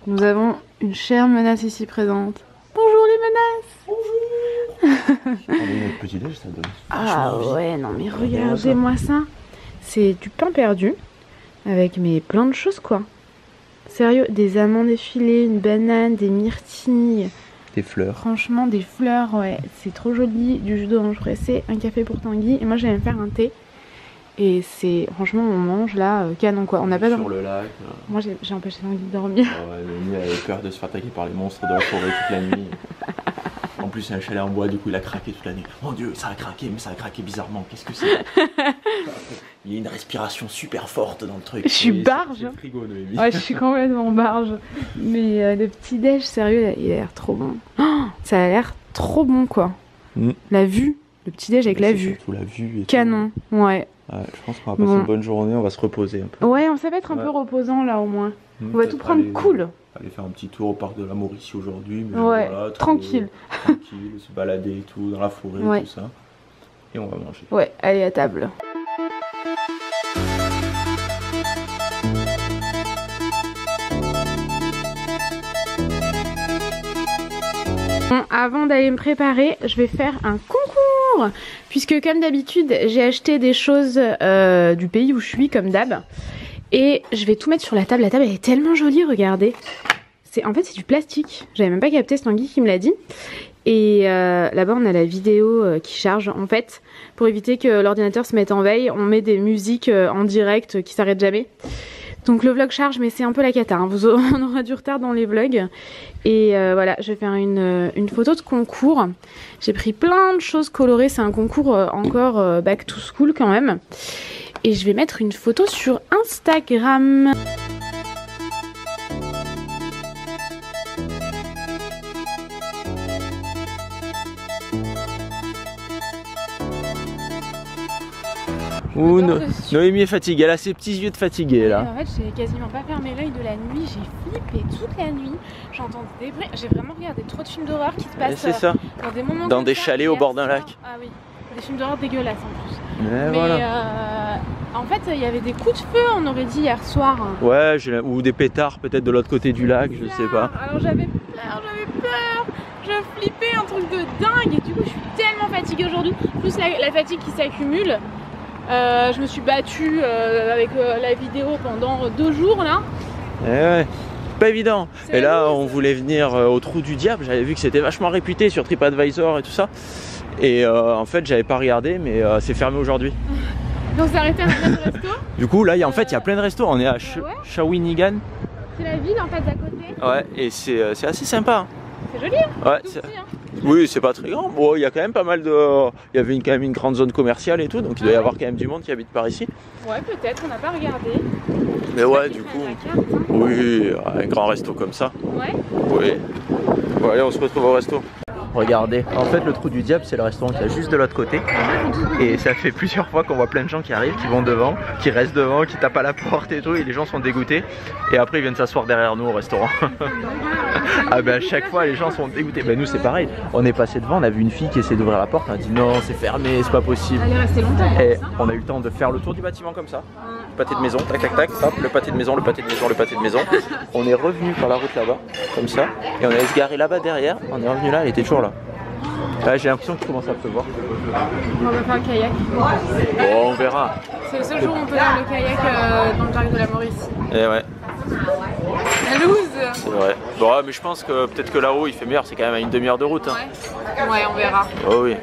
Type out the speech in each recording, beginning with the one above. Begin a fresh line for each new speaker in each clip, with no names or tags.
Nous avons une chère menace ici présente. Bonjour les menaces.
Bonjour. Notre petit déj, ça donne.
Ah ouais, non mais regardez-moi ça. C'est du pain perdu avec plein de choses quoi. Sérieux, des amandes effilées, une banane, des myrtilles.
Des fleurs.
Franchement, des fleurs, ouais, c'est trop joli. Du jus d'orange pressé, un café pour Tanguy. Et moi, j'allais me faire un thé. Et c'est, franchement, on mange là, canon quoi. On n'a pas
sur le lac.
Moi, j'ai empêché Tanguy de dormir.
Ouais, Noémie avait peur de se faire attaquer par les monstres de la forêt toute la nuit. En plus, c'est un chalet en bois, du coup, il a craqué toute la nuit. Mon Dieu, ça a craqué, mais ça a craqué bizarrement. Qu'est-ce que c'est? Il y a une respiration super forte dans le truc.
Je suis barge.
C'est frigo, Noémie.
Ouais, je suis complètement barge. Mais le petit déj, sérieux, il a l'air trop bon. Oh, ça a l'air trop bon quoi. La vue, le petit déj avec la vue.
Surtout la vue. Et
canon,
tout.
ouais.
Je pense qu'on va passer une bonne journée, on va se reposer un peu.
Ouais, ça va être un peu reposant là au moins. On va tout prendre cool.
Aller faire un petit tour au parc de la Mauricie aujourd'hui.
Ouais,
voilà,
tranquille.
Tranquille, se balader et tout, dans la forêt, tout ça. Et on va manger.
Ouais, allez à table. Bon, avant d'aller me préparer, je vais faire un concours. Puisque comme d'habitude, j'ai acheté des choses du pays où je suis, comme d'hab. Et je vais tout mettre sur la table. La table elle est tellement jolie, regardez. En fait c'est du plastique. J'avais même pas capté, c'est Tanguy qui me l'a dit. Et là-bas on a la vidéo qui charge. En fait, pour éviter que l'ordinateur se mette en veille, on met des musiques en direct qui s'arrêtent jamais. Donc le vlog charge, mais c'est un peu la cata, hein. On aura du retard dans les vlogs. Et voilà, je vais faire une photo de concours. J'ai pris plein de choses colorées, c'est un concours encore back to school quand même. Et je vais mettre une photo sur Instagram.
Ouh, Noémie est fatiguée, elle a ses petits yeux de fatiguée là.
En fait, j'ai quasiment pas fermé l'œil de la nuit, j'ai flippé toute la nuit. J'entends des bruits, j'ai vraiment regardé trop de films d'horreur qui se passent dans des moments
dans des chalets au bord d'un lac.
Ah oui, des films d'horreur dégueulasses en plus. Mais
voilà.
En fait, il y avait des coups de feu, on aurait dit hier soir.
Ouais, ou des pétards peut-être de l'autre côté du lac, je sais pas.
Alors j'avais peur, je flippais un truc de dingue et du coup je suis tellement fatiguée aujourd'hui. Plus la fatigue qui s'accumule. Je me suis battue avec la vidéo pendant 2 jours là.
Et ouais, pas évident. Et là on voulait venir au Trou du Diable, j'avais vu que c'était vachement réputé sur TripAdvisor et tout ça. Et en fait j'avais pas regardé mais c'est fermé aujourd'hui.
Donc on s'est arrêté à un resto.
Du coup là en fait il y a plein de restos, on est à Shawinigan.
C'est la ville en fait d'à côté.
Ouais et c'est assez sympa.
C'est joli hein.
Ouais, oui, c'est pas très grand. Bon, il y a quand même pas mal de. Il y avait quand même une grande zone commerciale et tout, donc il doit y avoir quand même du monde qui habite par ici.
Ouais, peut-être, on n'a pas regardé.
Mais ouais, du coup.
Carte, hein.
Oui, un grand resto comme ça.
Ouais.
Oui. Bon, allez, on se retrouve au resto. Regardez, en fait le Trou du Diable c'est le restaurant qui est juste de l'autre côté. Et ça fait plusieurs fois qu'on voit plein de gens qui arrivent, qui vont devant, qui restent devant, qui tapent à la porte et tout, et les gens sont dégoûtés. Et après ils viennent s'asseoir derrière nous au restaurant. Ah ben à chaque fois les gens sont dégoûtés. Ben nous c'est pareil, on est passé devant, on a vu une fille qui essaie d'ouvrir la porte, on a dit non c'est fermé, c'est pas possible.
Elle est restée longtemps.
Et on a eu le temps de faire le tour du bâtiment comme ça. Le pâté de maison, tac tac tac, hop, le pâté de maison, le pâté de maison, le pâté de maison. On est revenu par la route là-bas, comme ça, et on allait se garer là-bas derrière, on est revenu là, elle était toujours là. Là j'ai l'impression qu'il commence à pleuvoir.
On va faire un kayak.
Bon on verra.
C'est le seul jour où on peut faire le kayak dans le parc de la Mauricie.
Et ouais.
La loose.
C'est vrai. Bon mais je pense que peut-être que là-haut il fait meilleur, c'est quand même à une demi-heure de route. Hein.
Ouais, on verra.
Oh oui.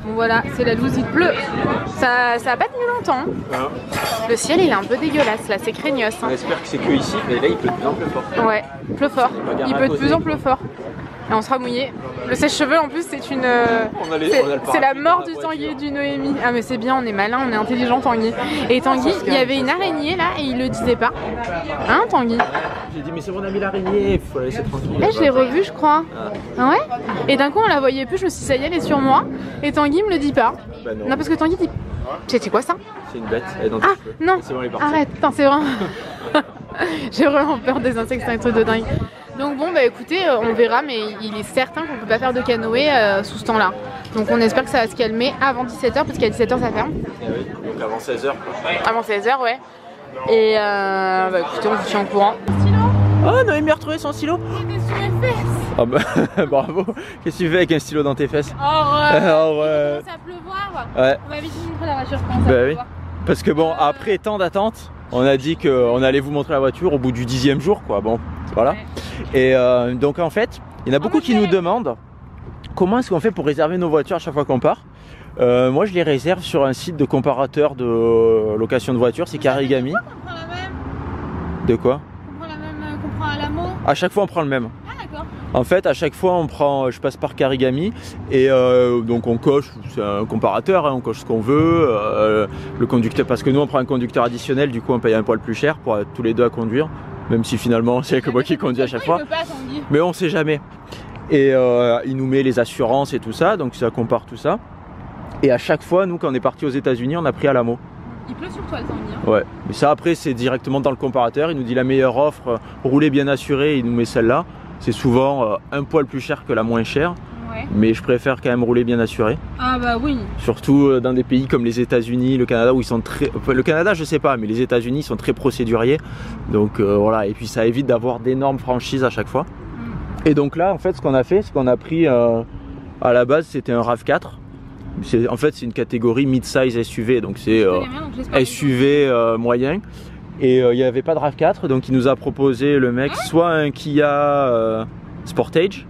Bon voilà, c'est la loose, il pleut. Ça a pas tenu longtemps.
Hein.
Le ciel il est un peu dégueulasse là, c'est craignos.
On espère que c'est que ici, mais là il pleut de plus en plus fort.
Ouais, il pleut fort. Il pleut de plus en plus fort. Et on sera mouillé. Le sèche-cheveux en plus c'est une. C'est la mort du Tanguy et du Noémie. Ah mais c'est bien, on est malin, on est intelligent Tanguy. Et Tanguy, il y avait une araignée là et il le disait pas. Hein Tanguy?
J'ai dit mais c'est bon, on a mis l'araignée, il faut la laisser tranquille.
Eh je l'ai revue je crois. Ah ouais. Et d'un coup on la voyait plus, je me suis dit ça y est, elle est sur moi. Et Tanguy me le dit pas.
Bah non.
Non parce que Tanguy dit. C'est quoi ça?
C'est une bête, elle est dans tes cheveux.
Non,
bon, elle est partie.
arrête, c'est vraiment. J'ai vraiment peur des insectes, c'est un truc de dingue. Donc bon bah écoutez, on verra, mais il est certain qu'on peut pas faire de canoë sous ce temps-là. Donc on espère que ça va se calmer avant 17h parce qu'à 17h ça ferme.
Eh oui, donc avant 16h.
Avant 16h, ouais. Et bah écoutez, on vous tient au courant.
Oh, Noémie a retrouvé son stylo.
Il est sur mes fesses.
Ah bah bravo. Qu'est-ce que tu fais avec un stylo dans tes fesses?
Oh ouais.
Alors, ouais.
Il commence à pleuvoir.
Ouais.
On va vite vous montrer la voiture quand ça
Bah oui.
pleuvoir.
Parce que bon, après tant d'attente, on a dit qu'on allait vous montrer la voiture au bout du 10e jour, quoi. Bon, voilà. Ouais. Et donc en fait, il y en a beaucoup qui nous demandent comment est-ce qu'on fait pour réserver nos voitures à chaque fois qu'on part. Moi, je les réserve sur un site de comparateur de location de voitures, c'est Carigami.
On prend la même.
De quoi?
On prend la même qu'on prend à l'AMO.
À chaque fois, on prend le même.
Ah d'accord.
En fait, à chaque fois, je passe par Carigami et donc on coche, c'est un comparateur, hein, on coche ce qu'on veut. Le conducteur, parce que nous, on prend un conducteur additionnel, du coup, on paye un poil plus cher pour être tous les deux à conduire, même si finalement, c'est que moi qui conduis à chaque fois. Mais on sait jamais. Et il nous met les assurances et tout ça, donc ça compare tout ça. Et à chaque fois, nous, quand on est parti aux États-Unis, on a pris à l'AMO.
Il pleut sur toi, le Tanguy. Hein.
Ouais, mais ça après, c'est directement dans le comparateur. Il nous dit la meilleure offre, rouler bien assuré, il nous met celle-là. C'est souvent un poil plus cher que la moins chère. Ouais. Mais je préfère quand même rouler bien assuré.
Ah bah oui.
Surtout dans des pays comme les États-Unis, le Canada, où ils sont très. Enfin, le Canada, je sais pas, mais les États-Unis sont très procéduriers. Donc voilà, et puis ça évite d'avoir d'énormes franchises à chaque fois. Et donc là, en fait, ce qu'on a fait, c'est qu'on a pris à la base, c'était un RAV4. En fait, c'est une catégorie mid-size SUV, donc c'est SUV moyen. Et il n'y avait pas de RAV4, donc il nous a proposé le mec soit un Kia Sportage,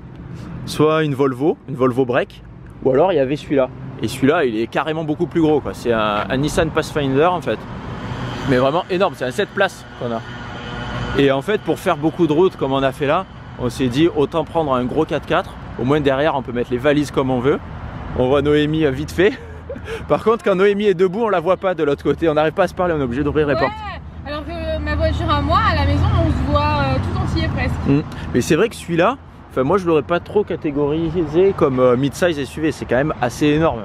soit une Volvo Break, ou alors il y avait celui-là. Et celui-là, il est carrément beaucoup plus gros, quoi. C'est un Nissan Pathfinder en fait, mais vraiment énorme. C'est un 7 places qu'on a. Et en fait, pour faire beaucoup de routes comme on a fait là, on s'est dit autant prendre un gros 4x4. Au moins derrière, on peut mettre les valises comme on veut. On voit Noémie vite fait. Par contre, quand Noémie est debout, on la voit pas de l'autre côté. On n'arrive pas à se parler, on est obligé d'ouvrir les portes.
Alors que ma voiture à moi, à la maison, on se voit tout entier presque.
Mais c'est vrai que celui-là, enfin moi je l'aurais pas trop catégorisé comme mid-size SUV. C'est quand même assez énorme.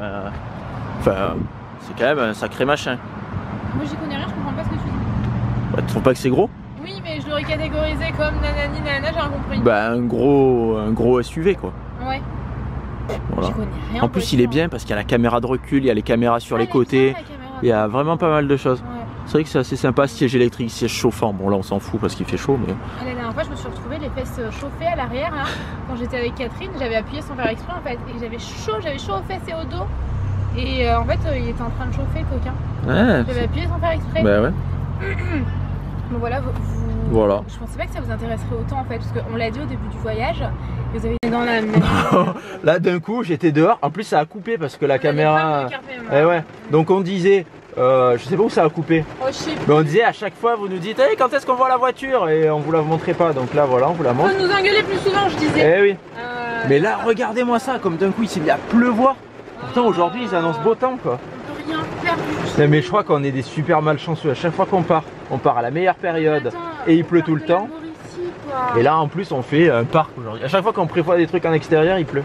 Enfin, c'est quand même un sacré machin.
Moi j'y connais rien, je comprends pas ce que tu dis.
Bah, tu trouves pas que c'est gros?
Oui, mais je l'aurais catégorisé comme nanani nanana, j'ai rien compris.
Bah un gros SUV quoi.
Ouais.
Voilà. En plus il est bien parce qu'il y a la caméra de recul, il y a les caméras sur les côtés, il y a vraiment pas mal de choses. Ouais. C'est vrai que c'est assez sympa, siège électrique, siège chauffant, bon là on s'en fout parce qu'il fait chaud mais...
La dernière fois je me suis retrouvée les fesses chauffées à l'arrière hein. Quand j'étais avec Catherine, j'avais appuyé sans faire exprès en fait et j'avais chaud aux fesses et au dos et en fait il était en train de chauffer le coquin. Ouais, j'avais appuyé sans faire exprès.
Bah ouais.
Donc voilà,
voilà.
Je pensais pas que ça vous intéresserait autant en fait parce qu'on l'a dit au début du voyage. Vous avez été dans la même...
Là d'un coup j'étais dehors, en plus ça a coupé parce que la caméra... Eh ouais. Donc on disait, je sais pas où ça a coupé.
Oh, je sais plus.
Mais on disait à chaque fois vous nous dites hey, quand est-ce qu'on voit la voiture et on vous la montrait pas. Donc là voilà on vous la montre.
Faut nous engueuler plus souvent je disais.
Eh oui. Mais là regardez-moi ça, comme d'un coup il s'est mis à pleuvoir. Pourtant aujourd'hui ils annoncent beau temps quoi.
On peut rien faire du tout.
Mais je crois qu'on est des super malchanceux. À chaque fois qu'on part, on part à la meilleure période. Attends, et il pleut tout le temps. Et là en plus on fait un parc aujourd'hui. À chaque fois qu'on prévoit des trucs en extérieur il pleut.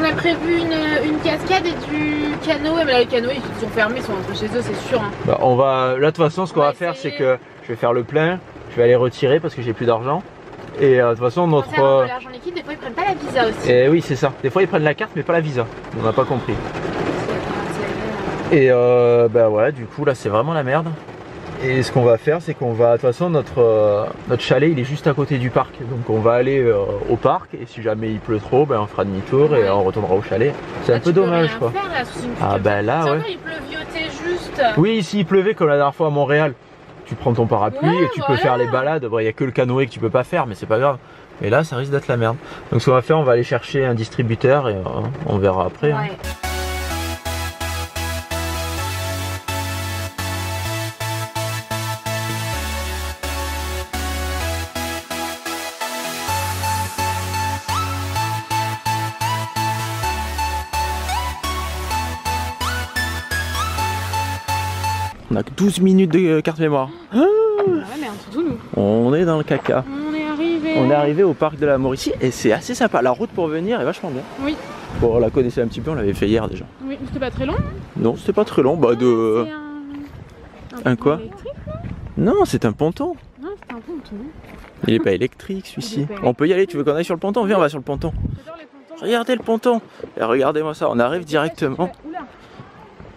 On a prévu une cascade et du canoë, mais là les canoës ils sont fermés, ils sont rentrés chez eux c'est sûr hein.
Bah, on va, là de toute façon ce qu'on va faire c'est que je vais faire le plein, je vais aller retirer parce que j'ai plus d'argent. Et de toute façon notre...
l'argent liquide, des fois ils prennent pas la visa aussi.
Et oui c'est ça, des fois ils prennent la carte mais pas la visa, on n'a pas compris. Et bah ouais du coup là c'est vraiment la merde. Et ce qu'on va faire c'est qu'on va, de toute façon notre chalet il est juste à côté du parc. Donc on va aller au parc et si jamais il pleut trop ben on fera demi-tour et on retournera au chalet. C'est un peu dommage quoi. Ah bah là ouais.
Il pleuviotait juste.
Oui ici il pleuvait comme la dernière fois à Montréal. Tu prends ton parapluie et tu peux faire les balades. Il n'y a que le canoë que tu peux pas faire mais c'est pas grave. Mais là ça risque d'être la merde. Donc ce qu'on va faire on va aller chercher un distributeur et on verra après. Ouais. Hein. On a que 12 minutes de carte mémoire. Ah
ouais, merde, surtout nous.
On est dans le caca.
On
est arrivé au parc de la Mauricie et c'est assez sympa. La route pour venir est vachement bien.
Oui.
Bon, on la connaissait un petit peu, on l'avait fait hier déjà.
Oui, c'était pas très long.
Non, c'était pas très long. Bah, de. Un quoi? Non, c'est un ponton.
Non, c'est un ponton.
Il est pas électrique celui-ci. On peut y aller, tu veux qu'on aille sur le ponton? Viens, on va sur le ponton.
J'adore les pontons.
regardez le ponton. Et regardez-moi ça, on arrive directement.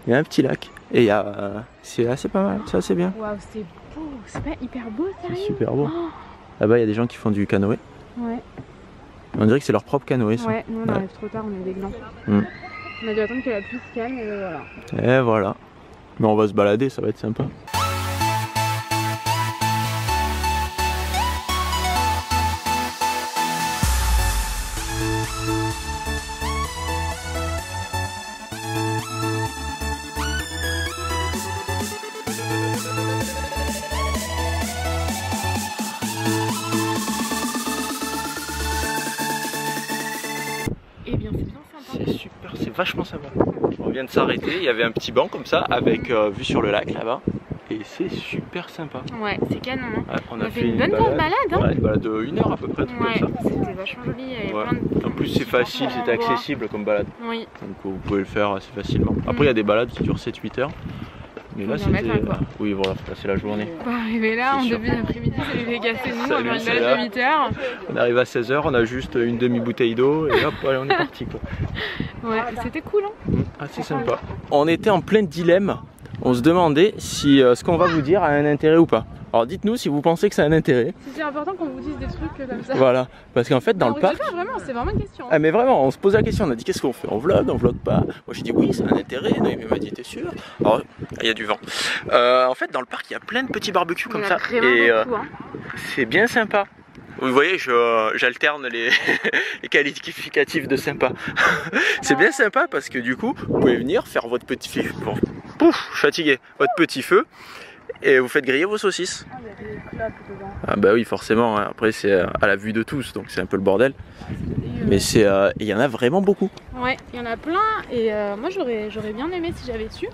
Il y a un petit lac. Et il y a... c'est assez pas mal, c'est assez bien.
Waouh, c'est beau, c'est pas hyper beau, sérieux?
C'est super beau.
Oh.
Là-bas, il y a des gens qui font du canoë.
Ouais.
On dirait que c'est leur propre canoë, ça.
Ouais, nous on arrive trop tard, on est des glands. On a dû attendre que la pluie se calme, et voilà.
Et voilà. Mais on va se balader, ça va être sympa.
Eh bien, c'est bien sympa.
C'est super, c'est vachement sympa. On vient de s'arrêter, il y avait un petit banc comme ça, avec vue sur le lac là-bas. Et c'est super sympa.
Ouais, c'est canon. Hein.
Ouais,
on a fait une bonne balade. Hein.
Ouais, une balade de 1 heure à peu près.
Ouais, c'était vachement joli. Il y avait plein de...
En plus, c'est facile, c'était accessible comme balade.
Oui.
Donc vous pouvez le faire assez facilement. Après, il y a des balades qui durent 7-8 heures. Mais là, c'était. Oui, voilà, c'est la journée.
On va arriver là, en début d'après-midi, ça les gars, c'est nous, on va faire une balade de 8 heures.
On arrive à 16 h, on a juste une demi-bouteille d'eau et hop, allez, on est parti quoi.
Ouais, c'était cool, hein.
Assez sympa. On était en plein dilemme. On se demandait si ce qu'on va vous dire a un intérêt ou pas. Alors dites-nous si vous pensez que ça a un intérêt.
C'est important qu'on vous dise des trucs comme ça.
Voilà, parce qu'en fait dans le parc...
Vraiment, c'est vraiment une question.
Ah mais vraiment, on se pose la question, on a dit qu'est-ce qu'on fait? On vlog pas? Moi j'ai dit oui, ça a un intérêt, Noémie m'a dit t'es sûr? Alors il y a du vent. En fait dans le parc il y a plein de petits barbecues comme ça. Et c'est bien sympa. Vous voyez, j'alterne les, les qualificatifs de sympa. C'est bien sympa parce que du coup, vous pouvez venir faire votre petit feu. Bon, pouf, je suis fatigué. Votre petit feu et vous faites griller vos saucisses.
Ah, il y a des clopes dedans.
Ah bah oui, forcément. Hein. Après, c'est à la vue de tous, donc c'est un peu le bordel. Mais c'est, il y en a vraiment beaucoup.
Ouais, il y en a plein. Et moi, j'aurais bien aimé si j'avais su.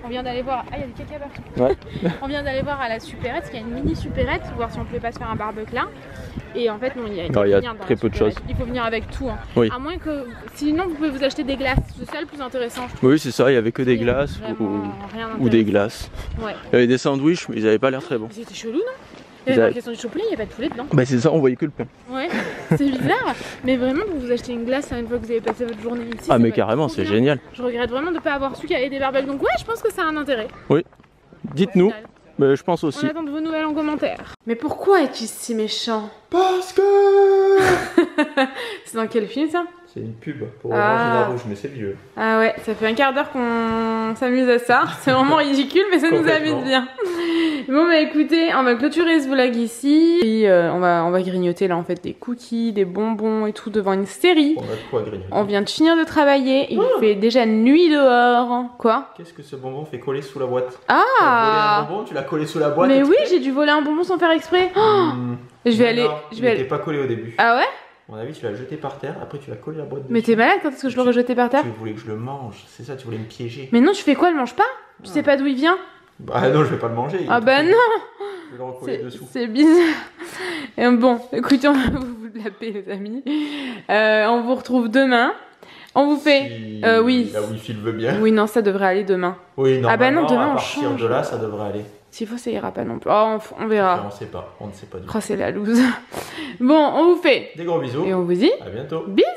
On vient d'aller voir. Ah, il y a du caca partout. Ouais. On vient d'aller voir à la supérette, il y a une mini supérette, voir si on pouvait pas se faire un barbecue là. Et en fait, non, il y a
très peu de choses.
Il faut venir avec tout. Hein.
Oui.
À moins que. Sinon, vous pouvez vous acheter des glaces. C'est ça le plus intéressant.
Oui, c'est ça, il y avait que des glaces ou des glaces.
Ouais.
Il y avait des sandwichs, mais ils avaient pas l'air très bons.
C'était chelou, non? Il y avait marqué sandwich au poulet, il n'y avait pas de poulet dedans.
Bah, c'est ça, on voyait que le pain.
Ouais, c'est bizarre. Mais vraiment, pour vous acheter une glace une fois que vous avez passé votre journée ici.
Ah, mais carrément, c'est génial.
Je regrette vraiment de ne pas avoir su qu'il y avait des barbecues. Donc, ouais, je pense que ça a un intérêt.
Oui. Dites-nous. Mais je pense aussi.
On attend de vos nouvelles en commentaire. Mais pourquoi es-tu si méchant?
Parce que...
C'est dans quel film ça?
C'est une pub pour Orange et la Rouge, mais c'est vieux.
Ah ouais, ça fait un quart d'heure qu'on s'amuse à ça. C'est vraiment ridicule, mais ça nous amuse bien. Bon bah écoutez, on va clôturer ce vlog ici. Et on va grignoter là en fait des cookies, des bonbons et tout devant une série.
On a de quoi grignoter.
On vient de finir de travailler, il fait déjà nuit dehors. Quoi?
Qu'est-ce que ce bonbon fait coller sous la boîte?
Ah!
Tu as volé un bonbon, tu l'as collé sous la boîte.
Mais oui, j'ai dû voler un bonbon sans faire exprès. Oh je vais aller.
Il n'était pas collé au début.
Ah ouais?
À mon avis, tu l'as jeté par terre, après tu l'as collé à la boîte dessus.
Mais t'es malade quand est-ce que je l'aurais jeté par terre?
Tu voulais que je le mange, c'est ça, tu voulais me piéger.
Mais non, tu fais quoi? Le mange pas? Tu sais pas d'où il vient?
Bah non, je vais pas le manger.
Ah bah non!
Je vais le recoller dessous.
C'est bizarre. Et bon, écoutez, on va vous laper les amis. On vous retrouve demain. On vous fait...
Si
oui.
la Wi-Fi le veut bien.
Oui, non, ça devrait aller demain.
Oui, normalement,
ah bah non, demain,
à partir de là, ça devrait aller.
S'il faut, ça ira pas non plus. Oh, on verra.
On sait pas, on ne sait pas du tout.
Oh, c'est la loose. Bon, on vous fait
des gros bisous.
Et on vous dit
à bientôt.
Bisous.